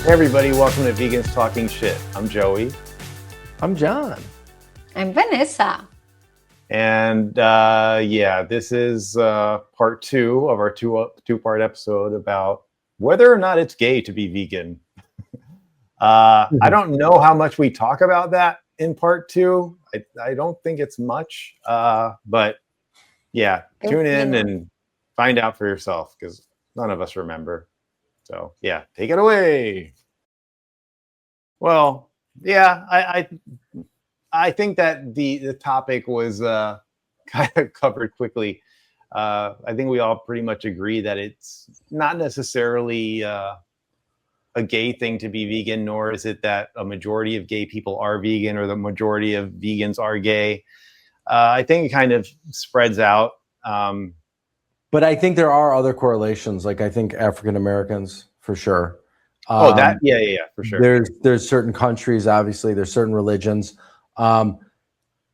Hey everybody, welcome to Vegans Talking Shit. I'm Joey. I'm John. I'm Vanessa. And this is part 2 of our two-part episode about whether or not it's gay to be vegan. I don't know how much we talk about that in part 2. I don't think it's much, but yeah, tune in and find out for yourself because none of us remember. So yeah, take it away. Well, yeah, I think that the topic was kind of covered quickly. I think we all pretty much agree that it's not necessarily a gay thing to be vegan, nor is it that a majority of gay people are vegan or the majority of vegans are gay. I think it kind of spreads out. But I think there are other correlations. Like I think African Americans, for sure. Yeah, for sure. There's certain countries, obviously. There's certain religions. I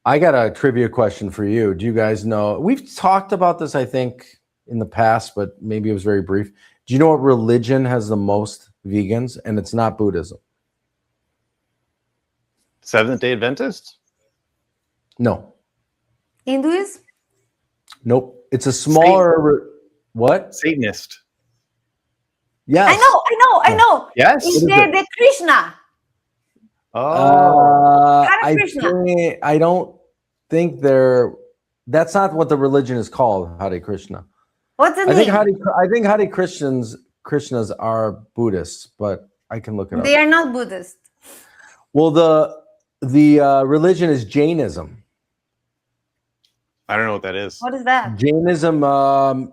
got a trivia question for you. Do you guys know? We've talked about this, I think, in the past, but maybe it was very brief. Do you know what religion has the most vegans? And it's not Buddhism. Seventh-day Adventists? No. Hinduism? Nope. It's a smaller. What? Satanist. Yes. I know. Yes. It's the Krishna. Oh. Hare Krishna. I don't think that's not what the religion is called, Hare Krishna. What's the name? I think Hare Krishnas are Buddhists, but I can look it up. They are not Buddhist. Well, the religion is Jainism. I don't know what that is. What is that? Jainism,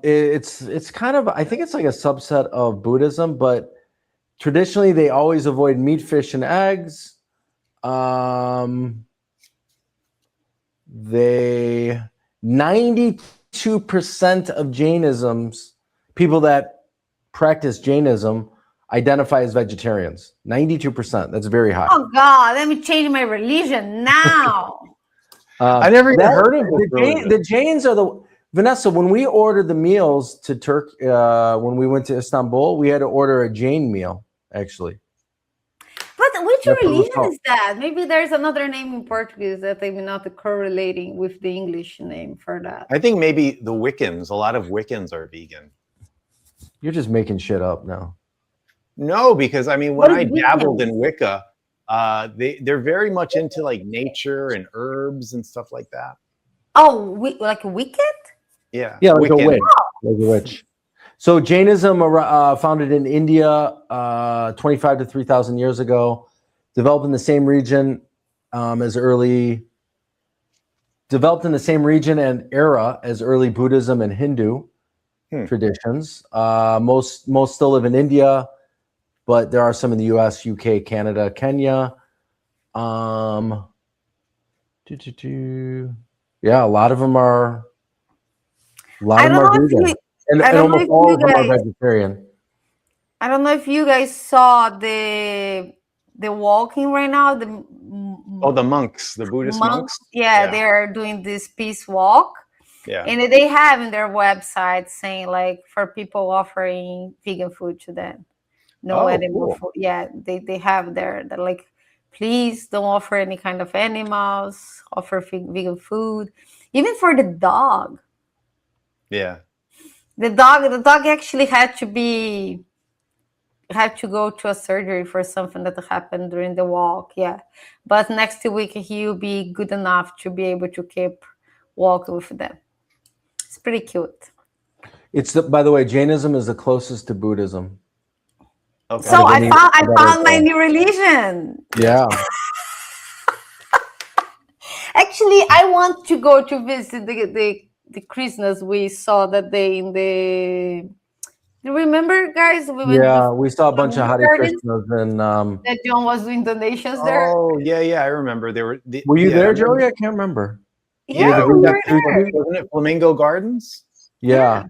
it's kind of, I think it's like a subset of Buddhism, but traditionally they always avoid meat, fish, and eggs. They 92% of Jainism's people that practice Jainism identify as vegetarians. 92%. That's very high. Oh God, let me change my religion now. I never even heard of the Jains are the Vanessa. When we ordered the meals to Turkey, when we went to Istanbul, we had to order a Jain meal, actually. But which religion is that? Maybe there's another name in Portuguese that I'm not correlating with the English name for that. I think maybe the Wiccans. A lot of Wiccans are vegan. You're just making shit up now. No, because I mean, when I dabbled in Wicca, they're very much into like nature and herbs and stuff like that. Oh, like a wicked? Yeah, like a witch. Like a witch. So Jainism, founded in India 25 to 3,000 years ago, developed in the same region and era as early Buddhism and Hindu traditions. Most still live in India, but there are some in the U.S., U.K., Canada, Kenya. Yeah, a lot of them are. Vegan. And almost all of them are vegetarian. I don't know if you guys saw the walking right now. The monks, the Buddhist monks. Yeah, they're doing this peace walk. Yeah, and they have in their website saying like for people offering vegan food to them, no animal food. Yeah, they have they're like, please don't offer any kind of animals. Offer vegan food, even for the dog. Yeah. The dog actually had to go to a surgery for something that happened during the walk. Yeah. But next week he'll be good enough to be able to keep walking with them. It's pretty cute. By the way, Jainism is the closest to Buddhism. Okay. So I found my new religion. Yeah. Actually, I want to go to visit the Krishnas we saw that day in the. You remember, guys? We saw a bunch of Hare Krishnas and that John was doing donations there. Oh yeah, I remember. Were you there, Joey? I can't remember. Yeah, we were there. Wasn't it Flamingo Gardens? Yeah.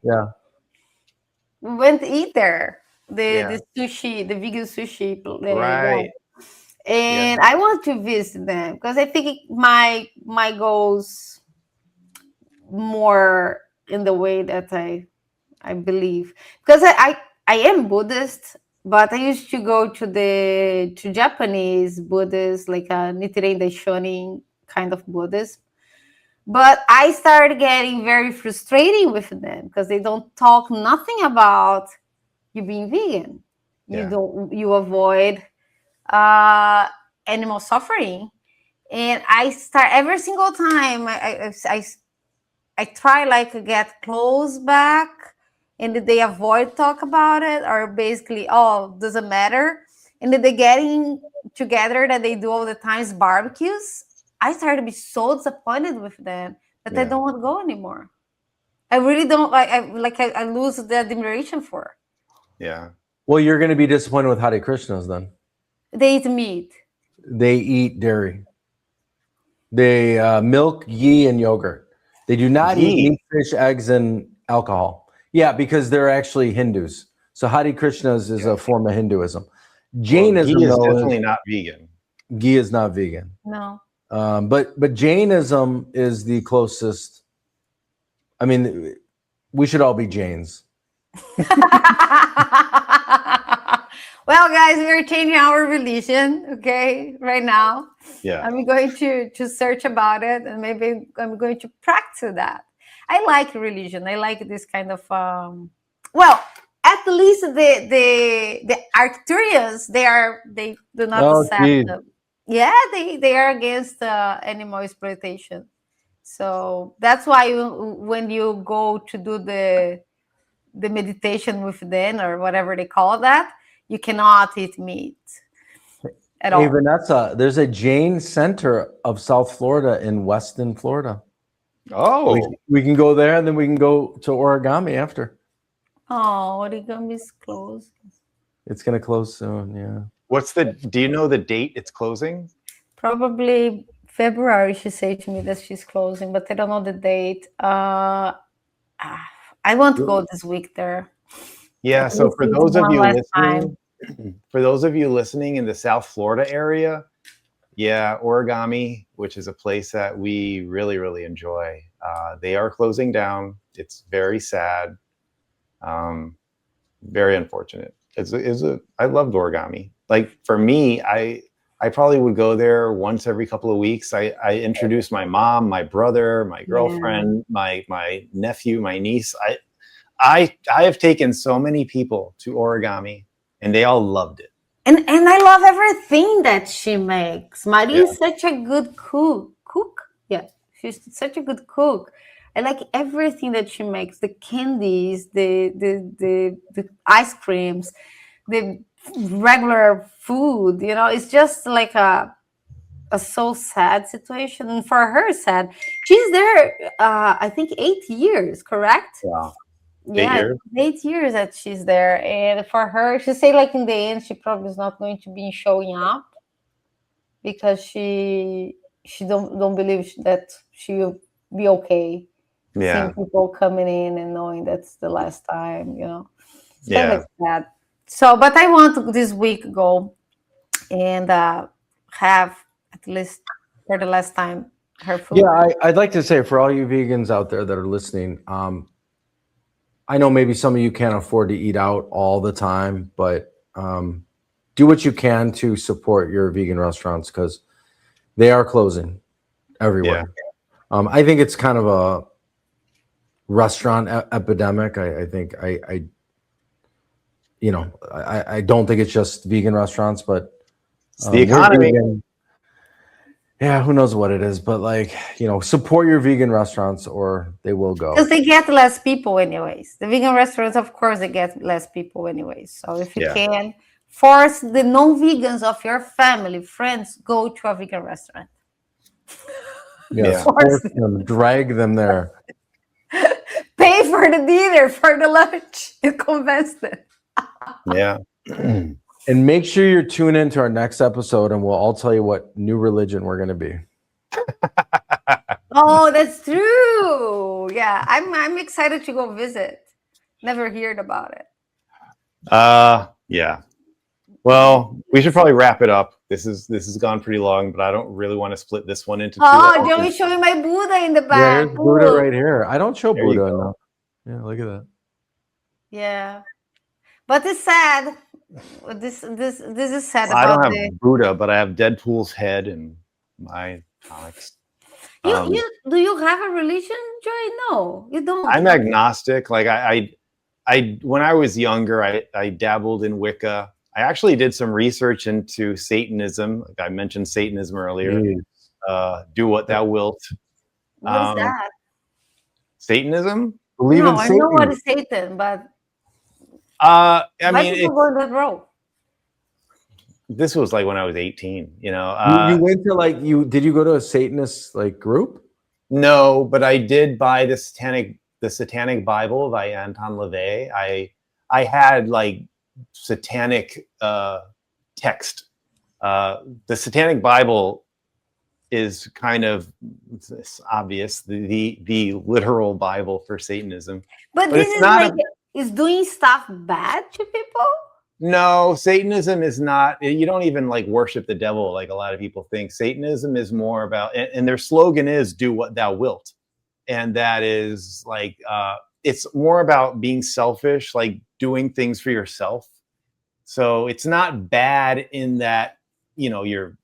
We went to eat there. The sushi, the vegan sushi. Right. And I want to visit them because I think my goals more in the way that I believe, because I am Buddhist, But I used to go to Japanese Buddhist, like a Nichiren Daishonin kind of Buddhist. But I started getting very frustrating with them because they don't talk nothing about you being vegan. Yeah. You avoid uh, animal suffering, and I start every single time I try like to get close back, and they avoid talk about it, or basically, oh, doesn't matter. And then they getting together that they do all the times barbecues. I started to be so disappointed with them that I Yeah. don't want to go anymore. I really don't like. I lose the admiration for. Yeah. Well, you're going to be disappointed with Hare Krishnas then. They eat meat. They eat dairy. They milk, ghee, and yogurt. They do not eat Ghee. meat, fish, eggs, and alcohol. Yeah, because they're actually Hindus. So Hare Krishnas is a form of Hinduism. Well, Jainism, ghee is though, definitely not vegan. ghee is not vegan. No. But Jainism is the closest. I mean, we should all be Jains. Well, guys, we're changing our religion, okay, right now. Yeah. I'm going to search about it, and maybe I'm going to practice that. I like religion. I like this kind of well, at least the Arcturians, they do not accept geez. them. Yeah, they are against animal exploitation. So that's why when you go to do the meditation with them or whatever they call that, you cannot eat meat at Hey, all. Vanessa, there's a Jain center of South Florida in Weston, Florida. Oh. We can go there, and then we can go to origami after. Oh, origami is closed. It's going to close soon, yeah. Do you know the date it's closing? Probably February, she said to me that she's closing, but I don't know the date. I want to go this week there. Yeah. At So least for it's those of one you last listening, time. for those of you listening in the South Florida area, yeah, origami, which is a place that we really, really enjoy. They are closing down. It's very sad. Very unfortunate. I loved origami. Like for me, I probably would go there once every couple of weeks. I introduced my mom, my brother, my girlfriend, my nephew, my niece. I have taken so many people to origami, and they all loved it. And I love everything that she makes. Maria is such a good cook. Yeah, she's such a good cook. I like everything that she makes. The candies, the ice creams, the regular food. You know, it's just like a so sad situation. And for her, sad. She's there. I think 8 years. Correct? Wow. Yeah, 8 years. 8 years that she's there, and for her, she say like in the end, she probably is not going to be showing up because she don't believe that she will be okay. Yeah. Seeing people coming in and knowing that's the last time, you know. It's kind Yeah. of sad. So, but I want to this week go and have at least for the last time her food. Yeah, I'd like to say for all you vegans out there that are listening, I know maybe some of you can't afford to eat out all the time, but do what you can to support your vegan restaurants because they are closing everywhere. Yeah. I think it's kind of a restaurant epidemic. I think I don't think it's just vegan restaurants, but It's the economy. Yeah, who knows what it is, but support your vegan restaurants or they will go. Because they get less people anyways. The vegan restaurants, of course, they get less people anyways. So if you can force the non-vegans of your family, friends, go to a vegan restaurant. Yeah, force them, drag them there. Pay for the dinner, for the lunch, and convince them. Yeah. And make sure you're tuned into our next episode, and we'll all tell you what new religion we're going to be. Oh, that's true. Yeah, I'm excited to go visit. Never heard about it. Yeah. Well, we should probably wrap it up. This has gone pretty long, but I don't really want to split this one into two. Oh, Joey's showing my Buddha in the back. Yeah, there's Buddha right here. I don't show Buddha enough. Yeah, look at that. Yeah. But it's sad. This is sad I about don't the. have Buddha, but I have Deadpool's head in my comics. You do you have a religion, Joy? No, you don't. I'm agnostic. Like I when I was younger, I dabbled in Wicca. I actually did some research into Satanism. Like I mentioned Satanism earlier. Do what thou wilt. What is that? Satanism? Believe No, in I know what Satan. is Satan, but I why mean, people go that road? this was like when I was 18. You know, You went to like did you go to a Satanist like group? no, but I did buy the Satanic Bible by Anton LaVey. I had like satanic text. The Satanic Bible is kind of, it's obvious, the literal Bible for Satanism. But But this it's is not like is doing stuff bad to people? no, Satanism is not, you don't even like worship the devil like a lot of people think. Satanism is more about, and their slogan is do what thou wilt. And that is like, it's more about being selfish, like doing things for yourself. So it's not bad in that, you know, you're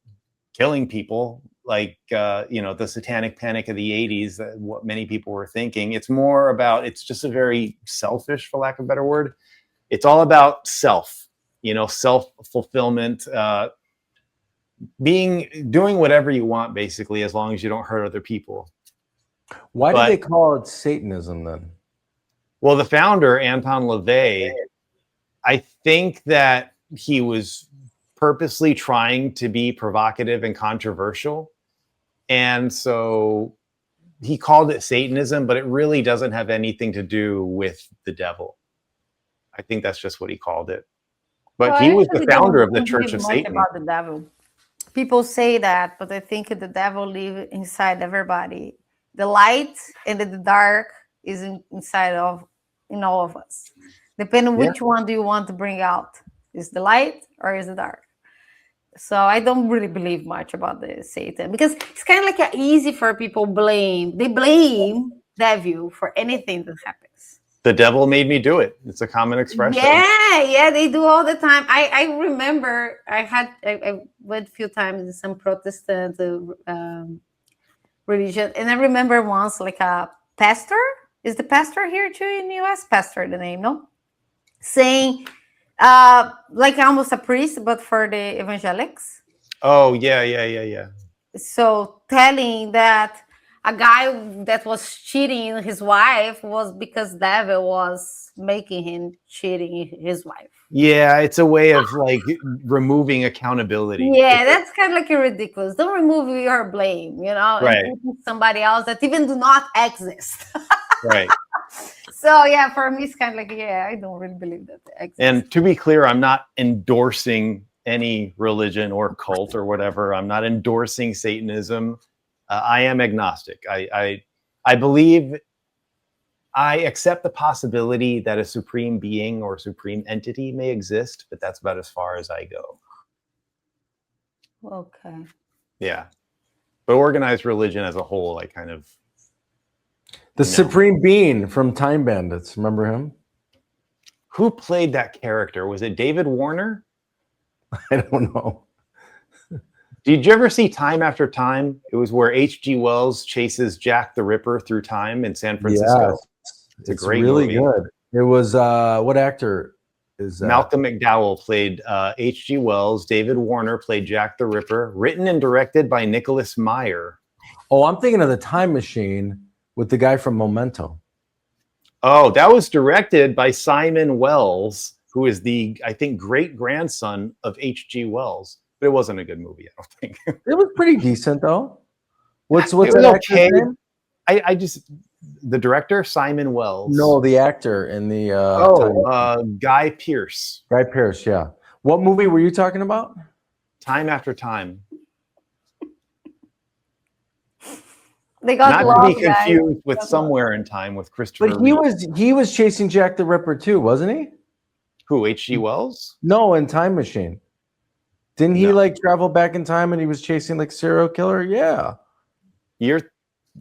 killing people like, you know, the satanic panic of the 80s, what many people were thinking. It's more about, it's just a very selfish, for lack of a better word. It's all about self, you know, self-fulfillment, doing whatever you want, basically, as long as you don't hurt other people. Why But do they call it Satanism then? well, the founder, Anton LaVey, I think that he was purposely trying to be provocative and controversial. And so he called it Satanism, but it really doesn't have anything to do with the devil. I think that's just what he called it. But Well, he I was the actually founder of the don't Church believe of much Satan. about the devil. People say that, but I think the devil lives inside everybody. The light and the dark is inside of in all of us. Depending Yeah. which one do you want to bring out, is the light or is the dark? So I don't really believe much about the Satan because it's kind of like easy for people blame. They blame devil for anything that happens. The devil made me do it. It's a common expression. Yeah, they do all the time. I remember I went a few times in some Protestant religion, and I remember once like a pastor, is the pastor here too in the US? Pastor, the name, no? Saying like almost a priest, but for the evangelics. Oh, yeah. So telling that a guy that was cheating his wife was because devil was making him cheating his wife. Yeah, it's a way of like removing accountability. Yeah, that's kind of like ridiculous. Don't remove your blame, you know, and Right. put somebody else that even do not exist. Right. So yeah, for me, it's kind of like, yeah, I don't really believe that they exist. And to be clear, I'm not endorsing any religion or cult or whatever. I'm not endorsing Satanism. I am agnostic. I believe, I accept the possibility that a supreme being or supreme entity may exist, but that's about as far as I go. Okay. Yeah. But organized religion as a whole, I kind of. The Supreme Being from Time Bandits. Remember him? Who played that character? Was it David Warner? I don't know. Did you ever see Time After Time? It was where H.G. Wells chases Jack the Ripper through time in San Francisco. Yes. It's a great really movie. Good. It was what actor is Malcolm McDowell played H.G. Wells. David Warner played Jack the Ripper. Written and directed by Nicholas Meyer. Oh, I'm thinking of The Time Machine with the guy from Memento. Oh, that was directed by Simon Wells, who is the, I think, great-grandson of H.G. Wells. But it wasn't a good movie, I don't think. It was pretty decent, though. What's it was that okay. actor's name? I just, the director, Simon Wells. No, the actor in the Guy Pearce. Guy Pearce, yeah. What movie were you talking about? Time After Time. They got not to be lost, confused with Somewhere in Time with Christopher But Reeve. he was chasing Jack the Ripper too, wasn't he? Who, H.G. Wells? No, in Time Machine. Didn't he like travel back in time and he was chasing like serial killer? Yeah.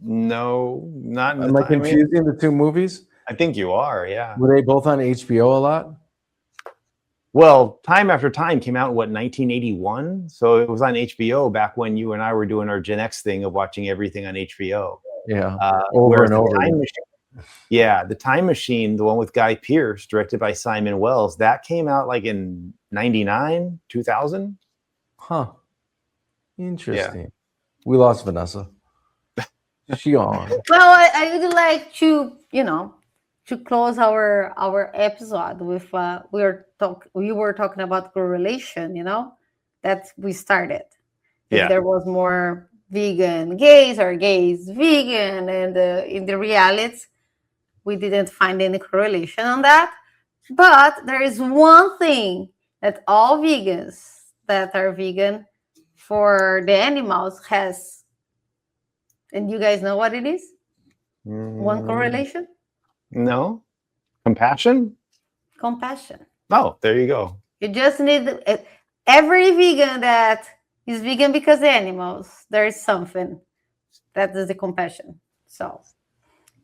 Not in Am I confusing the two movies? I think you are, yeah. Were they both on HBO a lot? Well, Time After Time came out in 1981, so it was on HBO back when you and I were doing our Gen X thing of watching everything on HBO. Yeah, Over and over. The Time Machine, the one with Guy Pearce, directed by Simon Wells, that came out like in 99, 2000. Huh. Interesting. Yeah. We lost Vanessa. She on. Well, I would like to, to close our episode with we were talking about correlation, that we started. If there was more vegan gays or gays vegan, and in the reality, we didn't find any correlation on that. But there is one thing that all vegans that are vegan for the animals has, and you guys know what it is? One correlation? No. Compassion? Compassion. Oh, there you go. You just need every vegan that is vegan because of animals, there is something that is the compassion. So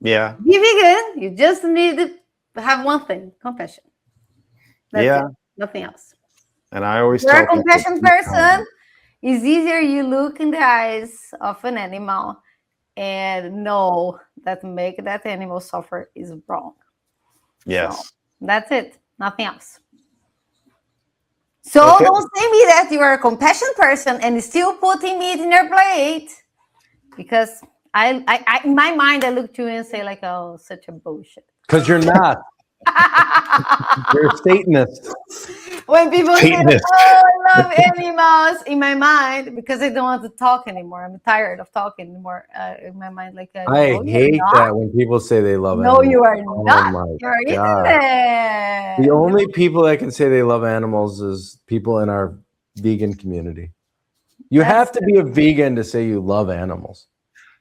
yeah, be vegan. You just need to have one thing: compassion. That's it. Nothing else. And I always tell a compassionate person. It's easier you look in the eyes of an animal and know that make that animal suffer is wrong. Yes. So that's it. Nothing else. So don't say me that you are a compassionate person and still putting meat in your plate, because I in my mind I look to you and say like, oh, such a bullshit. Because you're not. You're a Satanist. When people say, oh, I love animals, in my mind, because I don't want to talk anymore. I'm tired of talking anymore. In my mind, like I hate that when people say they love animals. No, you are not. You're eating them. The only people that can say they love animals is people in our vegan community. You have to be a vegan to say you love animals.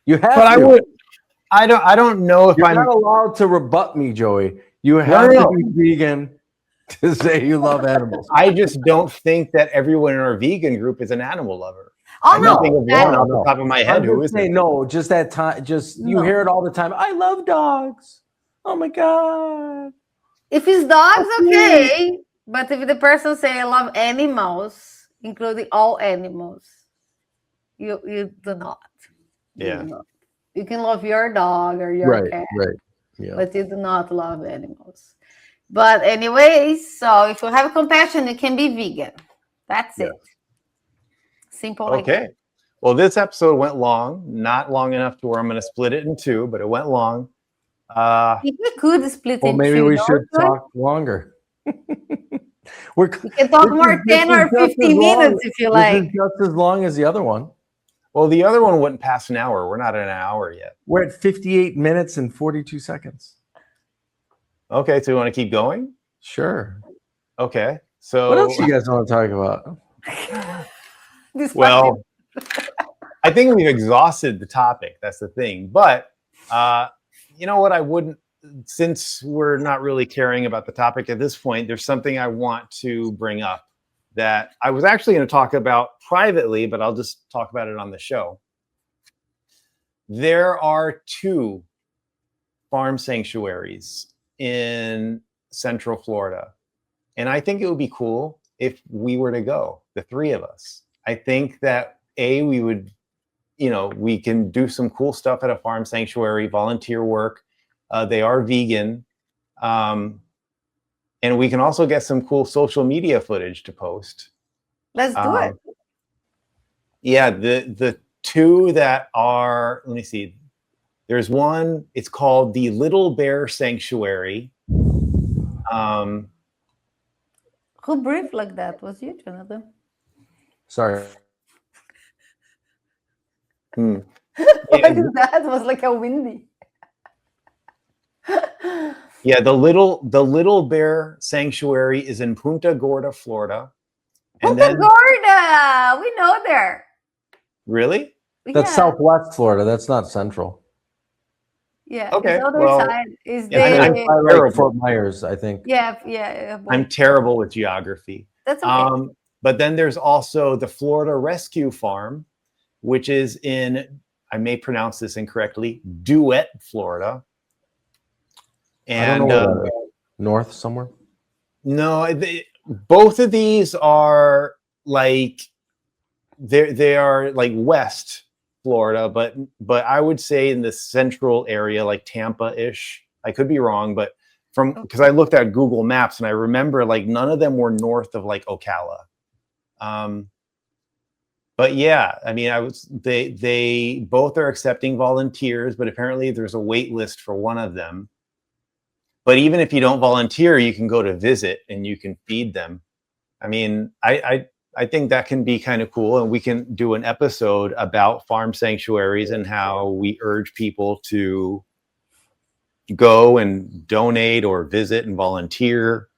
You have to. I don't know if I'm not allowed to rebut me, Joey. You have to be vegan to say you love animals. I just don't think that everyone in our vegan group is an animal lover. Oh, no. Think of one off the top of my head who isn't. No, just that time. You hear it all the time. I love dogs. Oh my God. If it's dogs, okay. But if the person say I love animals, including all animals, you do not. Yeah. You can love your dog or your cat. Right. Yeah. But you do not love animals. But anyways, so if you have compassion, you can be vegan. That's it. Simple like that. Okay. Well, this episode went long, not long enough to where I'm going to split it in two, but it went long. If we could split it in two. Well, maybe we should talk longer. We can talk more 10 or 15 minutes if you like. This is just as long as the other one. Well, the other one wouldn't pass an hour. We're not at an hour yet. We're at 58 minutes and 42 seconds. Okay, so you want to keep going? Sure. Okay. So what else do you guys want to talk about? Well, I think we've exhausted the topic. That's the thing. But you know what? I wouldn't, since we're not really caring about the topic at this point, there's something I want to bring up that I was actually going to talk about privately, but I'll just talk about it on the show. There are 2 farm sanctuaries in Central Florida. And I think it would be cool if we were to go, the 3 of us. I think that we would, we can do some cool stuff at a farm sanctuary, volunteer work. They are vegan. And we can also get some cool social media footage to post. Let's do it. Yeah, the 2 that are, let me see. There's one, it's called the Little Bear Sanctuary. Who breathed like that? Was you, Jonathan? Sorry. That was like a windy. Yeah, the Little Bear Sanctuary is in Punta Gorda, Florida. Gorda, we know there. Really? That's Southwest Florida. That's not Central. Yeah. Okay. The other side is Fort Myers, I think. Yeah. I'm terrible with geography. That's okay. But then there's also the Florida Rescue Farm, which is in, I may pronounce this incorrectly, Duet, Florida. And I don't know north somewhere. No, both of these are like they are like West Florida, but I would say in the central area, like Tampa-ish. I could be wrong, but because I looked at Google Maps and I remember like none of them were north of like Ocala. But yeah, I mean, they both are accepting volunteers, but apparently there's a wait list for one of them. But even if you don't volunteer, you can go to visit and you can feed them. I mean, I think that can be kind of cool, and we can do an episode about farm sanctuaries and how we urge people to go and donate or visit and volunteer,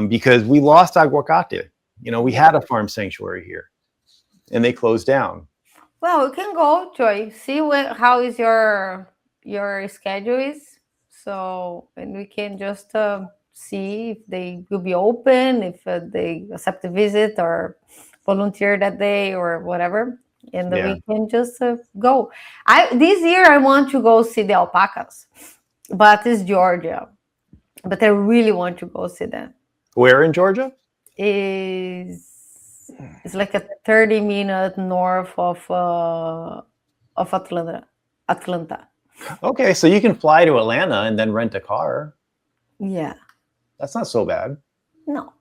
because we lost Aguacate. You know, we had a farm sanctuary here, and they closed down. Well, we can go, Joy. See how is your schedule is. So, and we can just see if they will be open, if they accept the visit or volunteer that day or whatever, and then we can just go. This year I want to go see the alpacas, but it's Georgia. But I really want to go see them. Where in Georgia? It's like a 30-minute north of Atlanta. Okay, so you can fly to Atlanta and then rent a car. Yeah. That's not so bad. No.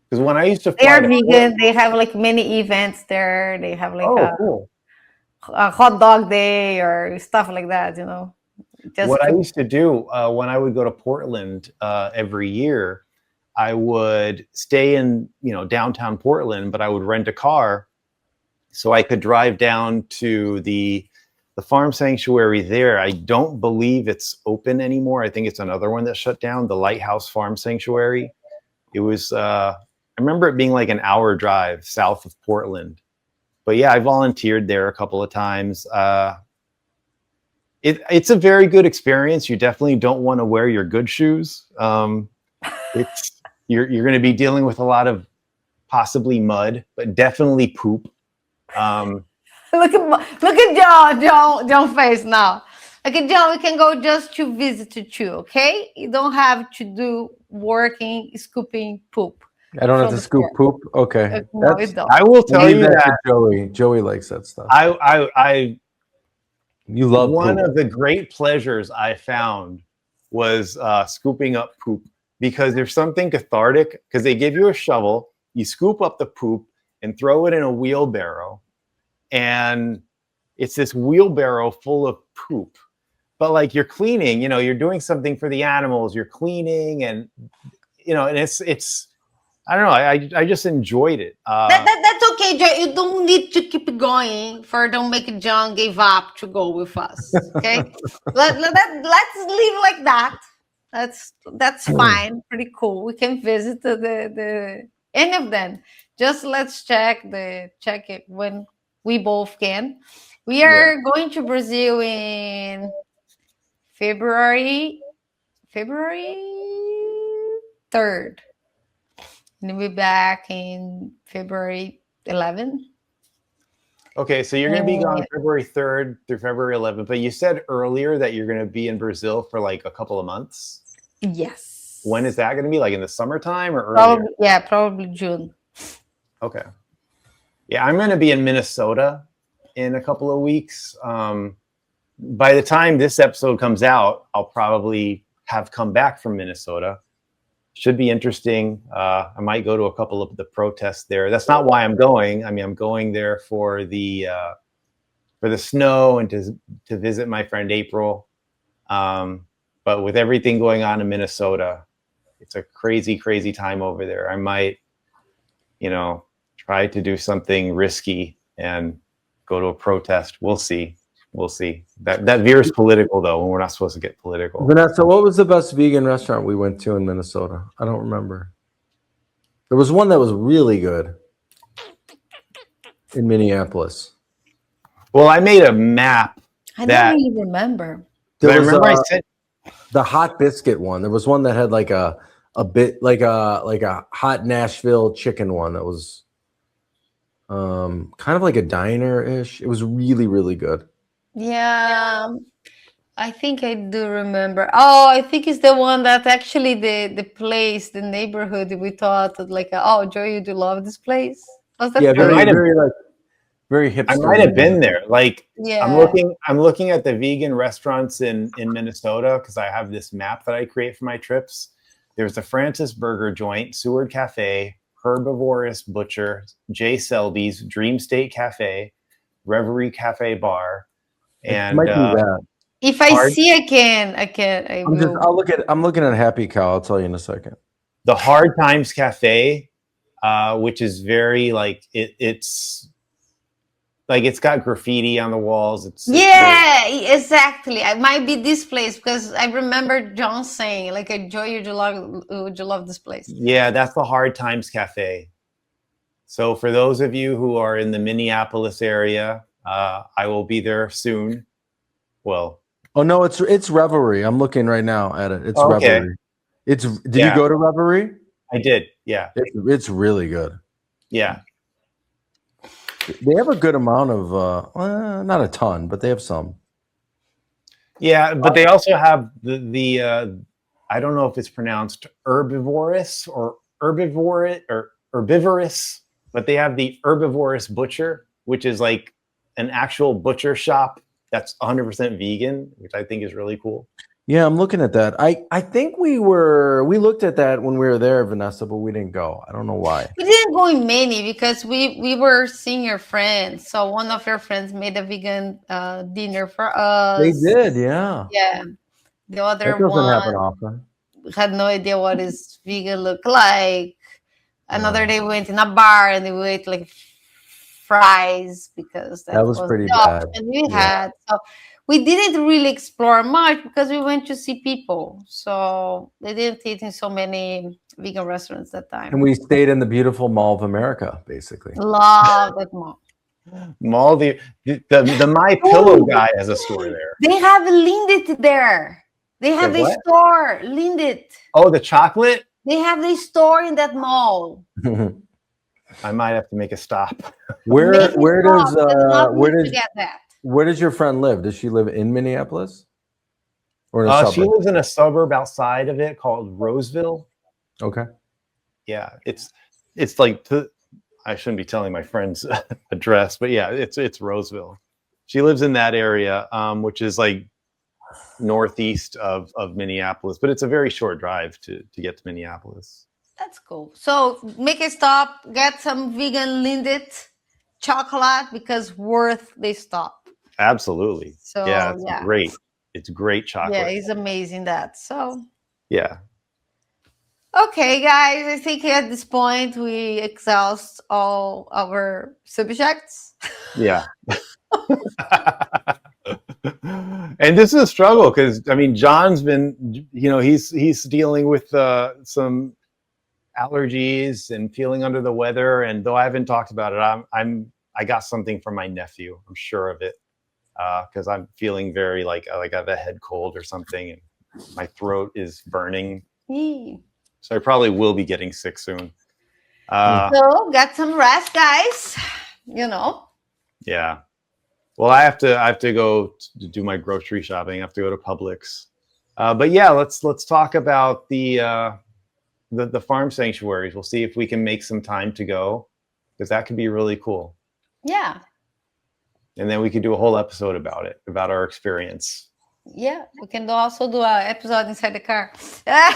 Because when I used to fly, they are vegan. They have like many events there. They have like cool. a hot dog day or stuff like that, you know. What I used to do when I would go to Portland every year, I would stay in, downtown Portland, but I would rent a car so I could drive down to the farm sanctuary there. I don't believe it's open anymore. I think it's another one that shut down, the Lighthouse Farm Sanctuary. It was, I remember it being like an hour drive south of Portland. But yeah, I volunteered there a couple of times. It's a very good experience. You definitely don't want to wear your good shoes. You're going to be dealing with a lot of possibly mud, but definitely poop. Look at John face now. Okay, John, we can go just to visit you, okay? You don't have to do working, scooping poop. I don't have to scoop poop. Okay. No, you don't. I will tell you that Joey. Joey likes that stuff. You love one poop. Of the great pleasures I found was scooping up poop, because there's something cathartic, because they give you a shovel, you scoop up the poop and throw it in a wheelbarrow, and it's this wheelbarrow full of poop. But like you're cleaning, you're doing something for the animals, you're cleaning, and and it's I don't know, I just enjoyed it. That's okay, Joe. You don't need to keep going don't make John give up to go with us. Okay. let's leave like that. That's fine. Pretty cool. We can visit the any of them. Just let's check it when we both can. We are going to Brazil in February 3rd. And we'll be back in February 11th. Okay, so you're going to be gone February 3rd through February 11th, but you said earlier that you're going to be in Brazil for like a couple of months. Yes. When is that going to be? Like in the summertime or earlier? Probably June. Okay. Yeah, I'm going to be in Minnesota in a couple of weeks. By the time this episode comes out, I'll probably have come back from Minnesota. Should be interesting. I might go to a couple of the protests there. That's not why I'm going. I mean, I'm going there for the snow and to visit my friend April. But with everything going on in Minnesota, it's a crazy, crazy time over there. I might, try to do something risky and go to a protest. We'll see. We'll see. That veers political, though, and we're not supposed to get political. Vanessa, what was the best vegan restaurant we went to in Minnesota? I don't remember. There was one that was really good in Minneapolis. Well, I made a map. I don't really remember. I said the hot biscuit one. There was one that had like a bit like a hot Nashville chicken one that was kind of like a diner-ish. It was really, really good. Yeah. I think I do remember. Oh, I think it's the one that actually the place, the neighborhood. We thought that like, oh, Joy, you do love this place. Was that Yeah, I place? might have very I hipster might have vegan. been there. Like Yeah. I'm looking at the vegan restaurants in Minnesota because I have this map that I create for my trips. There's the Francis Burger Joint, Seward Cafe, Herbivorous Butcher, J. Selby's, Dream State Cafe, Reverie Cafe Bar, It and might be that. If I hard see, I will. I'm looking at Happy Cow. I'll tell you in a second. the Hard Times Cafe, which is very like it's like it's got graffiti on the walls. It's very, Yeah, exactly. I might be this place because I remember John saying, like, Joy, would you love this place? yeah, that's the Hard Times Cafe. So for those of you who are in the Minneapolis area, I will be there soon. Well, Oh no, it's Revelry. I'm looking right now at it. It's okay, Revelry. Did you yeah, go to Revelry? I did. Yeah, It's really good. yeah, They have a good amount of not a ton, but they have some. yeah. But they also have the I don't know if it's pronounced herbivorous or herbivorous, but they have the herbivorous butcher, which is like an actual butcher shop that's 100% vegan, which I think is really cool. Yeah, I'm looking at that. I think we looked at that when we were there, Vanessa, but we didn't go. I don't know why. We didn't go in many because we were seeing your friends. So one of your friends made a vegan dinner for us. They did, yeah. Yeah. The other That doesn't one happen often. had no idea what is vegan look like. Another day we went in a bar and we ate like fries because That was pretty the bad. option we Yeah. had. So we didn't really explore much because we went to see people. So they didn't eat in so many vegan restaurants that time. And we stayed in the beautiful Mall of America, basically. Love that mall. Mall the My Pillow guy has a store there. They have Lindt there. They have The a what? store, Lindt. Oh, the chocolate. They have a store in that mall. I might have to make a stop. Where Make it does stop, because not where need to does get that? where does your friend live? Does she live in Minneapolis or in a She suburb? lives in a suburb outside of it called Roseville. Okay. Yeah, it's like I shouldn't be telling my friend's address, but yeah, it's Roseville. She lives in that area, which is like northeast of Minneapolis, but it's a very short drive to get to Minneapolis. That's cool. So make a stop, get some vegan Lindt chocolate because worth the stop. Absolutely. So yeah, it's great. It's great chocolate. Yeah, it's amazing that. So yeah. okay, guys, I think at this point we exhaust all our subjects. Yeah. And this is a struggle because I mean, John's been, he's dealing with some allergies and feeling under the weather. And though I haven't talked about it, I got something from my nephew. I'm sure of it because I'm feeling very like I have a head cold or something, and my throat is burning. So I probably will be getting sick soon. So get some rest, guys. Yeah. Well, I have to go to do my grocery shopping. I have to go to Publix. But yeah, let's talk about the farm sanctuaries. We'll see if we can make some time to go because that could be really cool. Yeah. And then we could do a whole episode about it, about our experience. Yeah, we can also do an episode inside the car. That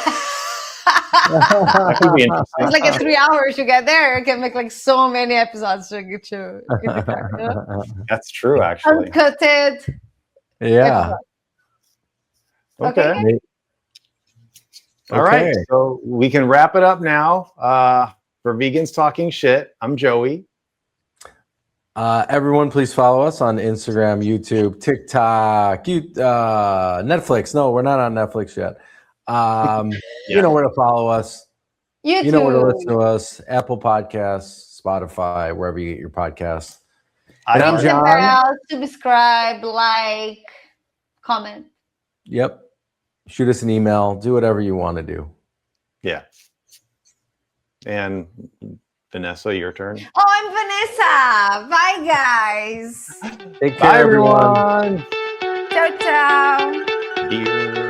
could be interesting. It's like 3 hours to get there. You can make like so many episodes to get to the car. That's true, actually. Uncutted. Yeah. Okay. All right. So we can wrap it up now. For Vegans Talking Shit, I'm Joey. Everyone, please follow us on Instagram, YouTube, TikTok, Netflix. No, we're not on Netflix yet. You know where to follow us. YouTube. You know where to listen to us. Apple Podcasts, Spotify, wherever you get your podcasts. And I'm John. Subscribe, like, comment. Yep. Shoot us an email. Do whatever you want to do. Yeah. And Vanessa, your turn. Oh, I'm Vanessa. Bye, guys. Take care, everyone. Ciao, ciao. Dear